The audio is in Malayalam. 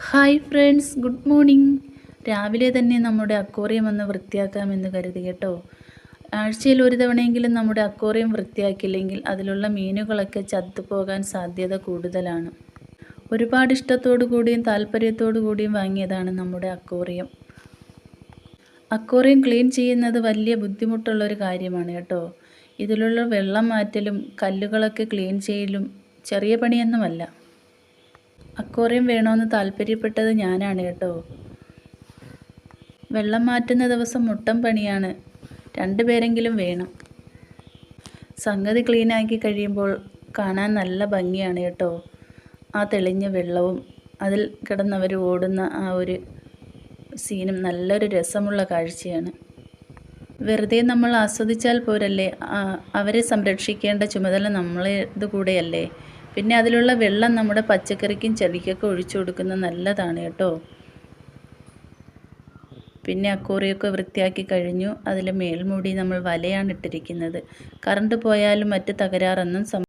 Hi friends, good morning. രാവിലെ തന്നെ നമ്മുടെ അക്വേറിയം ഒന്ന് വൃത്തിയാക്കാമെന്ന് കരുതി കേട്ടോ. ആഴ്ചയിൽ ഒരു തവണയെങ്കിലും നമ്മുടെ അക്വേറിയം വൃത്തിയാക്കില്ലെങ്കിൽ അതിലുള്ള മീനുകളൊക്കെ ചത്തുപോകാൻ സാധ്യത കൂടുതലാണ്. ഒരുപാട് ഇഷ്ടത്തോടു കൂടിയും താല്പര്യത്തോടു കൂടിയും വാങ്ങിയതാണ് നമ്മുടെ അക്വേറിയം. അക്വേറിയം ക്ലീൻ ചെയ്യുന്നത് വലിയ ബുദ്ധിമുട്ടുള്ളൊരു കാര്യമാണ് കേട്ടോ. ഇതിലുള്ള വെള്ളം മാറ്റലും കല്ലുകളൊക്കെ ക്ലീൻ ചെയ്യലും ചെറിയ പണിയൊന്നുമല്ല. അക്വേറിയം വേണമെന്ന് താല്പര്യപ്പെട്ടത് ഞാനാണ് കേട്ടോ. വെള്ളം മാറ്റുന്ന ദിവസം മുട്ടം പണിയാണ്, 2 പേരെങ്കിലും വേണം. സംഗതി ക്ലീനാക്കി കഴിയുമ്പോൾ കാണാൻ നല്ല ഭംഗിയാണ് കേട്ടോ. ആ തെളിഞ്ഞ വെള്ളവും അതിൽ കിടന്നവർ ഓടുന്ന ആ ഒരു സീനും നല്ലൊരു രസമുള്ള കാഴ്ചയാണ്. വെറുതെ നമ്മൾ ആസ്വദിച്ചാൽ പോരല്ലേ, അവരെ സംരക്ഷിക്കേണ്ട ചുമതല നമ്മളേത് കൂടെയല്ലേ. പിന്നെ അതിലുള്ള വെള്ളം നമ്മുടെ പച്ചക്കറിക്കും ചെടിക്കൊക്കെ ഒഴിച്ചു കൊടുക്കുന്നത് നല്ലതാണ് കേട്ടോ. പിന്നെ അക്വേറിയമൊക്കെ വൃത്തിയാക്കി കഴിഞ്ഞു. അതിൽ മേൽമൂടി നമ്മൾ വലയാണ് ഇട്ടിരിക്കുന്നത്. കറണ്ട് പോയാലും മറ്റ് തകരാറൊന്നും